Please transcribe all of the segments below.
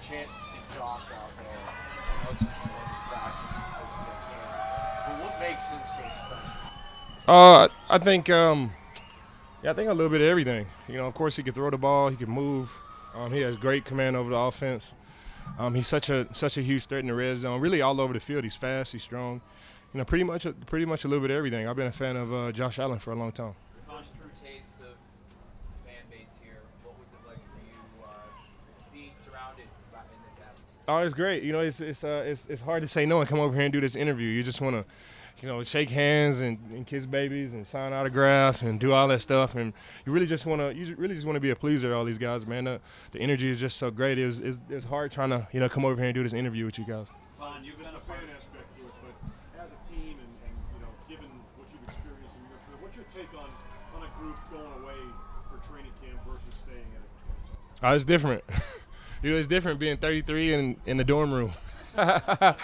a chance to see Josh out there, I know it's just one practice and first day of camp, but what makes him so special? I think yeah, I think a little bit of everything. Of course, he can throw the ball, he can move. He has great command over the offense. He's such a huge threat in the red zone. Really, all over the field. He's fast. He's strong. Pretty much a little bit of everything. I've been a fan of Josh Allen for a long time. First true taste of the fan base here. What was it like for you being surrounded in this atmosphere? Oh, it's great. It's hard to say no and come over here and do this interview. You just want to, shake hands and kiss babies and sign autographs and do all that stuff. And you really just want to be a pleaser to all these guys, man. The energy is just so great. It's hard trying to come over here and do this interview with you guys. Vaughn, you've got a fan aspect to it, but as a team and given what you've experienced in your career, what's your take on a group going away for training camp versus staying at it? It's different. It's different being 33 in the dorm room. But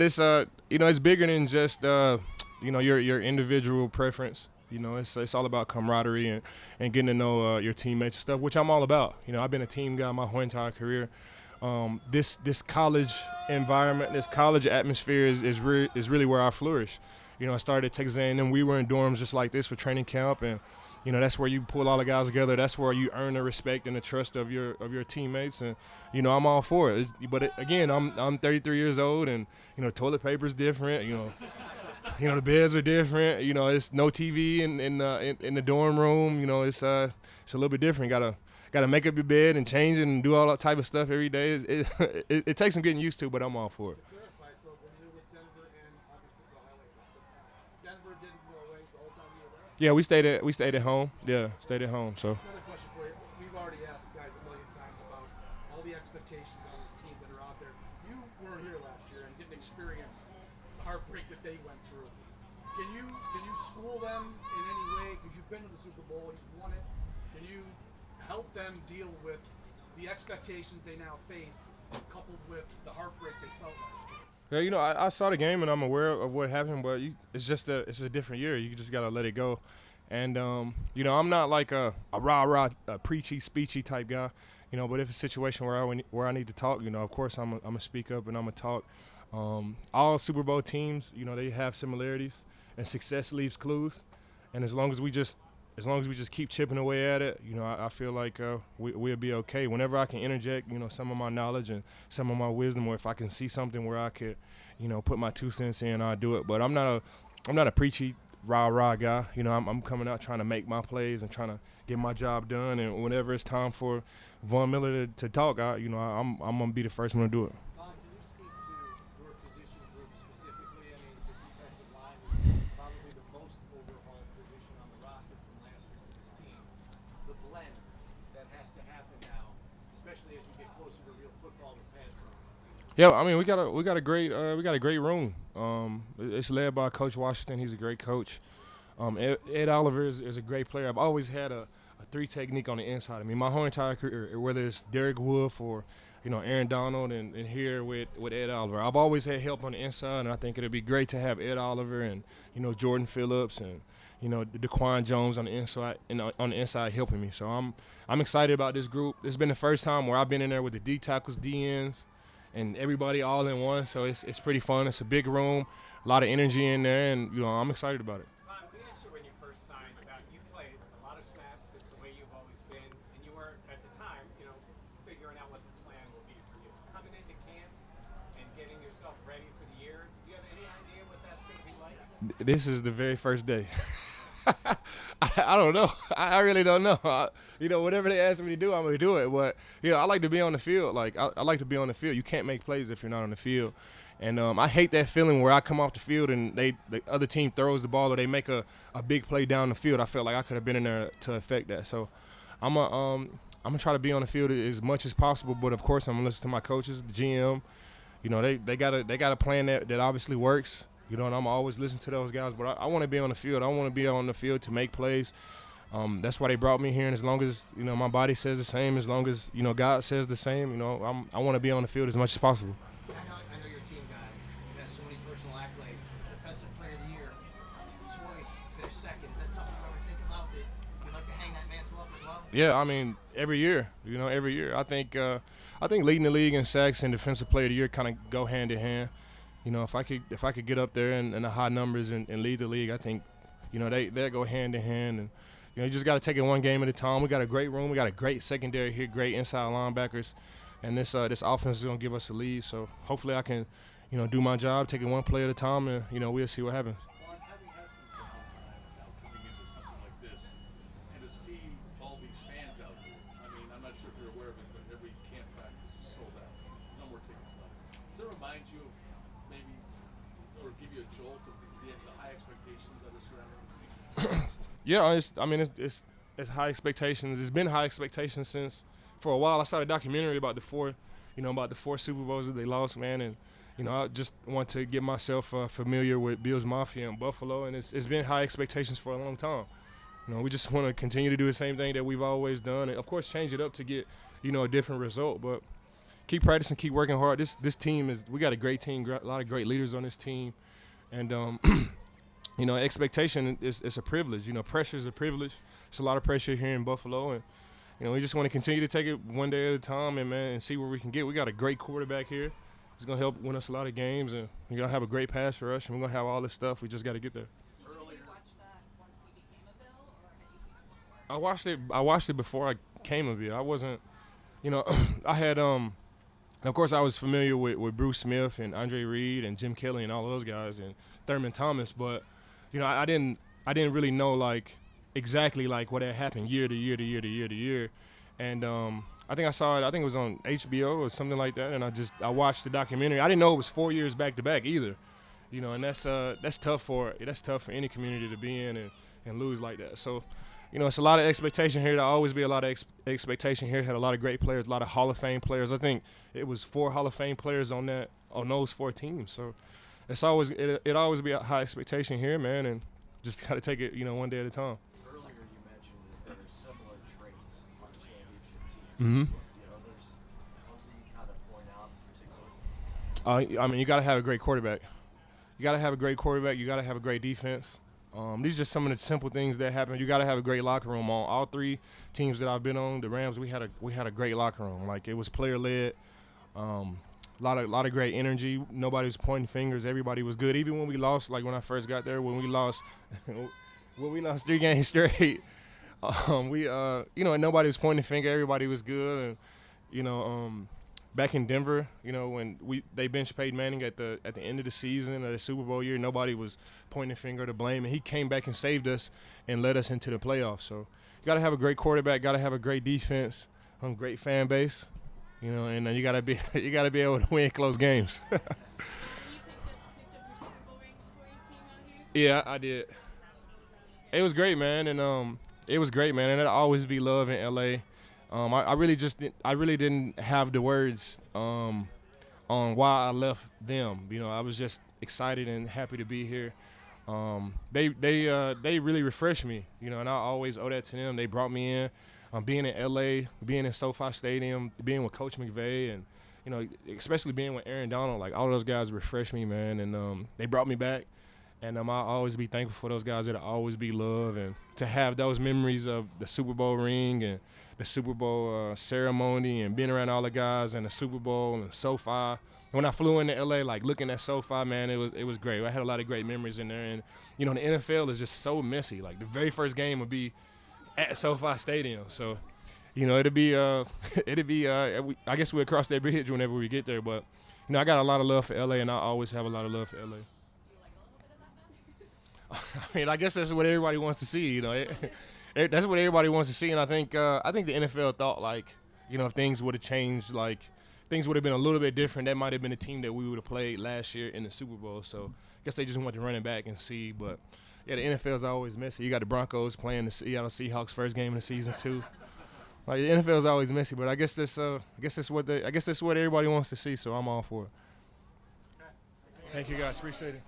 it's bigger than just your individual preference. It's all about camaraderie and getting to know your teammates and stuff, which I'm all about. I've been a team guy my whole entire career. This college environment, this college atmosphere is really where I flourish. I started at Texas A&M. We were in dorms just like this for training camp, and that's where you pull all the guys together. That's where you earn the respect and the trust of your teammates, and I'm all for it. But again, I'm 33 years old, and toilet paper's different. The beds are different. It's no TV in the dorm room. It's a little bit different. Gotta make up your bed and change it and do all that type of stuff every day. It takes some getting used to, but I'm all for it. Clarify, so when you were with Denver and obviously the highlight, Denver didn't go away the whole time you were there? Yeah, we stayed at home. Yeah, stayed at home. So. Another question for you. We've already asked guys a million times about all the expectations on this team that are out there. You weren't here last year and didn't experience the heartbreak that they went through. Can you school them in any way? Because you've been to the Super Bowl, you've won it. Can you help them deal with the expectations they now face, coupled with the heartbreak they felt last year? Yeah, I saw the game and I'm aware of what happened, but it's a different year. You just gotta let it go. And I'm not like a rah-rah, a preachy, speechy type guy. But if it's a situation where I need to talk, of course I'm gonna speak up and I'm gonna talk. All Super Bowl teams, they have similarities, and success leaves clues. And as long as we just keep chipping away at it, I feel like we'll be okay. Whenever I can interject, some of my knowledge and some of my wisdom, or if I can see something where I could, put my 2 cents in, I'll do it. But I'm not a preachy rah guy. I'm coming out trying to make my plays and trying to get my job done. And whenever it's time for Von Miller to talk, I'm gonna be the first one to do it. Can you speak to your position group specifically? I mean, the defensive line is probably the most overhauled position on the roster from last year for this team. The blend that has to happen now, especially as you get closer to real football with pads on. Yeah, I mean we got a great room. It's led by Coach Washington. He's a great coach. Ed Oliver is a great player. I've always had a 3 technique on the inside. I mean, my whole entire career, whether it's Derek Wolfe or Aaron Donald and here with Ed Oliver, I've always had help on the inside, and I think it'd be great to have Ed Oliver and Jordan Phillips and DeQuan Jones on the inside helping me. So I'm excited about this group. It's been the first time where I've been in there with the D tackles, D ends, and everybody all in one. So it's pretty fun. It's a big room, a lot of energy in there, and I'm excited about it. We asked you when you first signed about you played a lot of snaps. It's the way you've always been, and you were at the time, figuring out what the plan will be for you. Coming into camp and getting yourself ready for the year. Do you have any idea what that's going to be like? This is the very first day. I don't know. I really don't know. Whatever they ask me to do, I'm going to do it. But, I like to be on the field. Like, I like to be on the field. You can't make plays if you're not on the field. And I hate that feeling where I come off the field and the other team throws the ball or they make a big play down the field. I felt like I could have been in there to affect that. So I'm gonna try to be on the field as much as possible. But, of course, I'm going to listen to my coaches, the GM. They got a plan that obviously works. And I'm always listening to those guys. But I want to be on the field. I want to be on the field to make plays. That's why they brought me here. And as long as, my body says the same, as long as, God says the same, I want to be on the field as much as possible. I know you're a team guy. You have so many personal accolades. Defensive Player of the Year, twice, finished second. Is that something you ever think about that you'd like to hang that mantle up as well? Yeah, I mean every year, every year. I think leading the league in sacks and defensive player of the year kind of go hand in hand. If I could get up there in the high numbers and lead the league, I think, they go hand in hand. And you just got to take it one game at a time. We got a great room. We got a great secondary here, great inside linebackers, and this offense is gonna give us a lead. So hopefully I can, do my job, take it one play at a time, and we'll see what happens. Well, and having had some downtime and now coming into something like this, and to see all these fans out here, I mean, I'm not sure if you're aware of it, but every camp practice is sold out. There's no more tickets left. Does it remind you of maybe, or give you a jolt of the high expectations that are surrounding this team? Yeah, it's high expectations. It's been high expectations since for a while. I saw a documentary about the four Super Bowls that they lost, man, and I just want to get myself familiar with Bills Mafia in Buffalo, and it's been high expectations for a long time. We just want to continue to do the same thing that we've always done, and of course change it up to get a different result. But keep practicing, keep working hard. This team we got a great team, a lot of great leaders on this team, and expectation is a privilege. Pressure is a privilege. It's a lot of pressure here in Buffalo, and we just want to continue to take it one day at a time and see where we can get. We got a great quarterback here. He's gonna help win us a lot of games, and we're gonna have a great pass rush, and we're gonna have all this stuff. We just got to get there. Did you watch that once you became a Bill, or had you seen it before? I watched it before I came a Bill. I wasn't, I had of course I was familiar with Bruce Smith and Andre Reed and Jim Kelly and all those guys and Thurman Thomas, but I didn't really know exactly what had happened year to year to year to year to year, and I think I saw it. I think it was on HBO or something like that, and I watched the documentary. I didn't know it was 4 years back to back either, and that's tough for any community to be in and lose like that. So, it's a lot of expectation here. There'll always be a lot of expectation here. Had a lot of great players, a lot of Hall of Fame players. I think it was 4 Hall of Fame players on those 4 teams. So it always be a high expectation here, man, and just got to take it one day at a time. Earlier you mentioned that there are similar traits on championship teams. Mm-hmm. There's ones that you kind of point out particularly. I mean, you got to have a great quarterback. You got to have a great quarterback. You got to have a great defense. These are just some of the simple things that happen. You got to have a great locker room. On all 3 teams that I've been on, the Rams, we had a great locker room. It was player led. A lot of great energy. Nobody was pointing fingers. Everybody was good. Even when we lost, when I first got there, when we lost 3 games straight, and nobody was pointing a finger. Everybody was good, and back in Denver, when they benched Peyton Manning at the end of the season of the Super Bowl year, nobody was pointing a finger to blame, and he came back and saved us and led us into the playoffs. So you got to have a great quarterback, got to have a great defense, great fan base, and then you got to be able to win close games. You picked up your Super Bowl ring before you came out here? Yeah, I did. It was great, man, and it'll always be love in LA. I really didn't have the words on why I left them. I was just excited and happy to be here. They really refreshed me, and I always owe that to them. They brought me in. Being in LA, being in SoFi Stadium, being with Coach McVay, and especially being with Aaron Donald, all those guys refreshed me, man, and they brought me back. And I'll always be thankful for those guys. That'll always be love, and to have those memories of the Super Bowl ring and the Super Bowl ceremony and being around all the guys and the Super Bowl and SoFi. When I flew into LA, looking at SoFi, man, it was great. I had a lot of great memories in there, and the NFL is just so messy. The very first game would be at SoFi Stadium, so it'll be I guess we'll cross that bridge whenever we get there. But I got a lot of love for LA, and I always have a lot of love for LA. I mean, I guess that's what everybody wants to see. That's what everybody wants to see, and I think the NFL thought if things would have changed, things would have been a little bit different. That might have been a team that we would have played last year in the Super Bowl. So I guess they just want to run it back and see. But yeah, the NFL's always messy. You got the Broncos playing the Seattle Seahawks first game of the season too. The NFL's always messy, but I guess that's what everybody wants to see. So I'm all for it. Thank you guys, appreciate it.